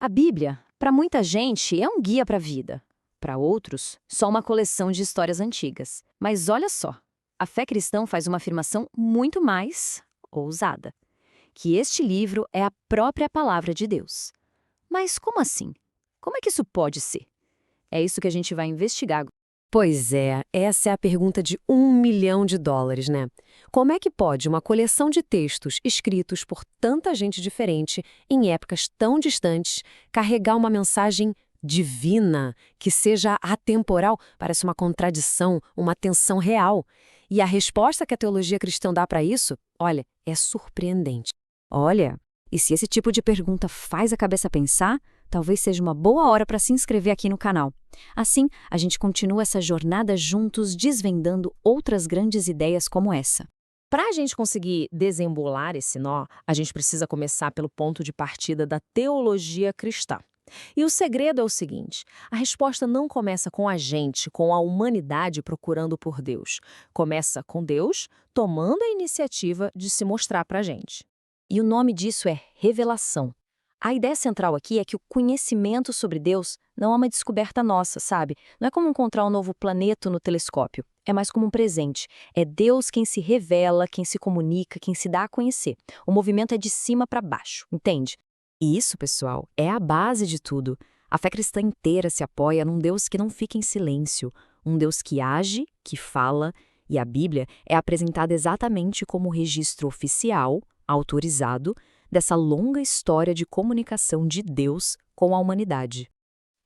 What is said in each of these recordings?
A Bíblia, para muita gente, é um guia para a vida. Para outros, só uma coleção de histórias antigas. Mas olha só, a fé cristã faz uma afirmação muito mais ousada, que este livro é a própria palavra de Deus. Mas como assim? Como é que isso pode ser? É isso que a gente vai investigar. Pois é, essa é a pergunta de US$ 1 milhão, né? Como é que pode uma coleção de textos escritos por tanta gente diferente, em épocas tão distantes, carregar uma mensagem divina, que seja atemporal? Parece uma contradição, uma tensão real. E a resposta que a teologia cristã dá para isso, olha, é surpreendente. Olha, e se esse tipo de pergunta faz a cabeça pensar, talvez seja uma boa hora para se inscrever aqui no canal. Assim, a gente continua essa jornada juntos, desvendando outras grandes ideias como essa. Para a gente conseguir desembolar esse nó, a gente precisa começar pelo ponto de partida da teologia cristã. E o segredo é o seguinte: a resposta não começa com a gente, com a humanidade procurando por Deus. Começa com Deus tomando a iniciativa de se mostrar para a gente. E o nome disso é revelação. A ideia central aqui é que o conhecimento sobre Deus não é uma descoberta nossa, sabe? Não é como encontrar um novo planeta no telescópio. É mais como um presente. É Deus quem se revela, quem se comunica, quem se dá a conhecer. O movimento é de cima para baixo, entende? E isso, pessoal, é a base de tudo. A fé cristã inteira se apoia num Deus que não fica em silêncio, um Deus que age, que fala, e a Bíblia é apresentada exatamente como o registro oficial, autorizado, dessa longa história de comunicação de Deus com a humanidade.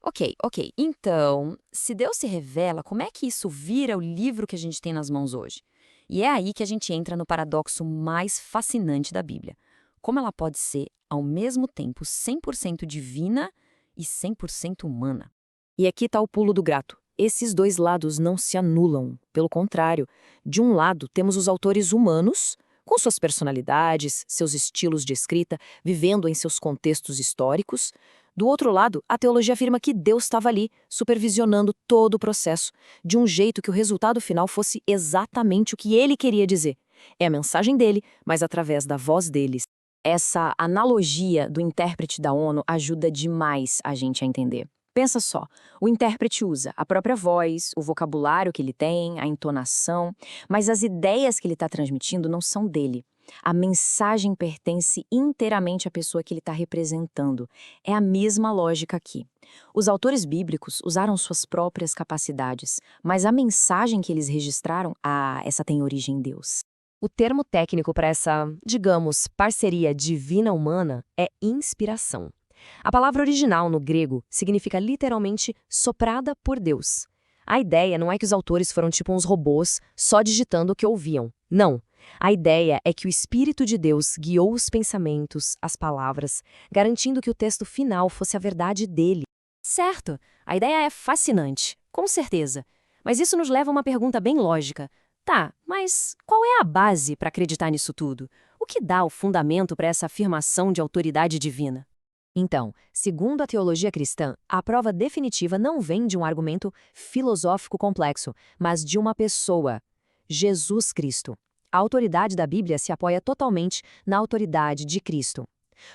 Ok. Então, se Deus se revela, como é que isso vira o livro que a gente tem nas mãos hoje? E é aí que a gente entra no paradoxo mais fascinante da Bíblia. Como ela pode ser, ao mesmo tempo, 100% divina e 100% humana? E aqui está o pulo do gato. Esses dois lados não se anulam. Pelo contrário, de um lado temos os autores humanos, com suas personalidades, seus estilos de escrita, vivendo em seus contextos históricos. Do outro lado, a teologia afirma que Deus estava ali, supervisionando todo o processo, de um jeito que o resultado final fosse exatamente o que ele queria dizer. É a mensagem dele, mas através da voz deles. Essa analogia do intérprete da ONU ajuda demais a gente a entender. Pensa só, o intérprete usa a própria voz, o vocabulário que ele tem, a entonação, mas as ideias que ele está transmitindo não são dele. A mensagem pertence inteiramente à pessoa que ele está representando. É a mesma lógica aqui. Os autores bíblicos usaram suas próprias capacidades, mas a mensagem que eles registraram, essa tem origem em Deus. O termo técnico para essa, digamos, parceria divina-humana é inspiração. A palavra original no grego significa literalmente soprada por Deus. A ideia não é que os autores foram tipo uns robôs só digitando o que ouviam. Não. A ideia é que o Espírito de Deus guiou os pensamentos, as palavras, garantindo que o texto final fosse a verdade dele. Certo, a ideia é fascinante, com certeza. Mas isso nos leva a uma pergunta bem lógica. Tá, mas qual é a base para acreditar nisso tudo? O que dá o fundamento para essa afirmação de autoridade divina? Então, segundo a teologia cristã, a prova definitiva não vem de um argumento filosófico complexo, mas de uma pessoa, Jesus Cristo. A autoridade da Bíblia se apoia totalmente na autoridade de Cristo.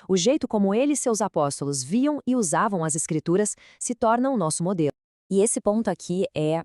O jeito como ele e seus apóstolos viam e usavam as Escrituras se torna o nosso modelo. E esse ponto aqui é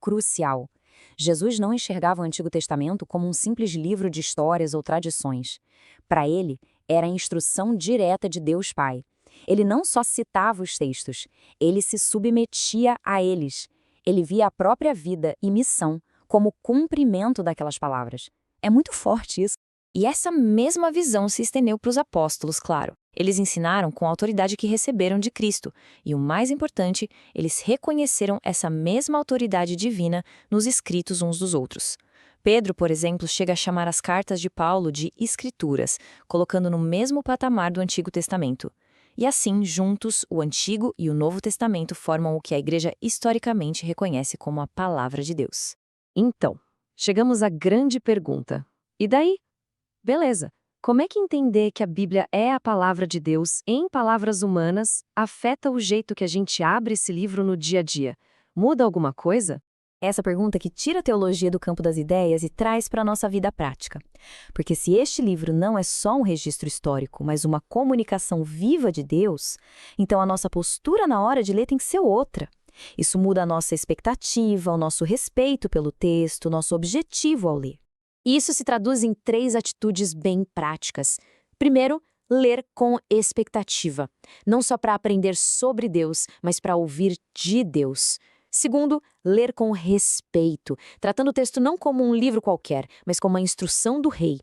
crucial. Jesus não enxergava o Antigo Testamento como um simples livro de histórias ou tradições. Para ele, era a instrução direta de Deus Pai. Ele não só citava os textos, ele se submetia a eles. Ele via a própria vida e missão como cumprimento daquelas palavras. É muito forte isso. E essa mesma visão se estendeu para os apóstolos, claro. Eles ensinaram com a autoridade que receberam de Cristo. E o mais importante, eles reconheceram essa mesma autoridade divina nos escritos uns dos outros. Pedro, por exemplo, chega a chamar as cartas de Paulo de escrituras, colocando no mesmo patamar do Antigo Testamento. E assim, juntos, o Antigo e o Novo Testamento formam o que a Igreja historicamente reconhece como a Palavra de Deus. Então, chegamos à grande pergunta. E daí? Beleza. Como é que entender que a Bíblia é a palavra de Deus em palavras humanas afeta o jeito que a gente abre esse livro no dia a dia? Muda alguma coisa? Essa pergunta que tira a teologia do campo das ideias e traz para a nossa vida prática. Porque se este livro não é só um registro histórico, mas uma comunicação viva de Deus, então a nossa postura na hora de ler tem que ser outra. Isso muda a nossa expectativa, o nosso respeito pelo texto, o nosso objetivo ao ler. E isso se traduz em 3 atitudes bem práticas. Primeiro, ler com expectativa, não só para aprender sobre Deus, mas para ouvir de Deus. Segundo, ler com respeito, tratando o texto não como um livro qualquer, mas como uma instrução do rei.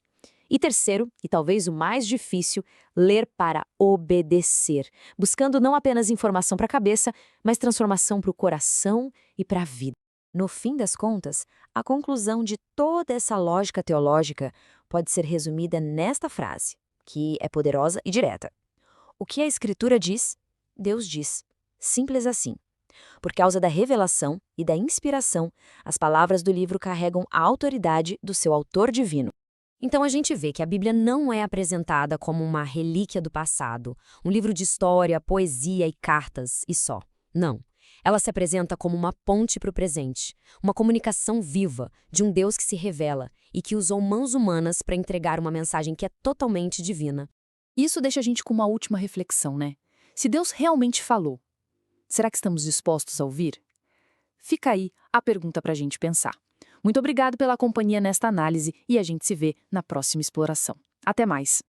E terceiro, e talvez o mais difícil, ler para obedecer, buscando não apenas informação para a cabeça, mas transformação para o coração e para a vida. No fim das contas, a conclusão de toda essa lógica teológica pode ser resumida nesta frase, que é poderosa e direta. O que a Escritura diz, Deus diz. Simples assim. Por causa da revelação e da inspiração, as palavras do livro carregam a autoridade do seu autor divino. Então a gente vê que a Bíblia não é apresentada como uma relíquia do passado, um livro de história, poesia e cartas, e só. Não. Ela se apresenta como uma ponte para o presente, uma comunicação viva de um Deus que se revela e que usou mãos humanas para entregar uma mensagem que é totalmente divina. Isso deixa a gente com uma última reflexão, né? Se Deus realmente falou, será que estamos dispostos a ouvir? Fica aí a pergunta para a gente pensar. Muito obrigado pela companhia nesta análise e a gente se vê na próxima exploração. Até mais!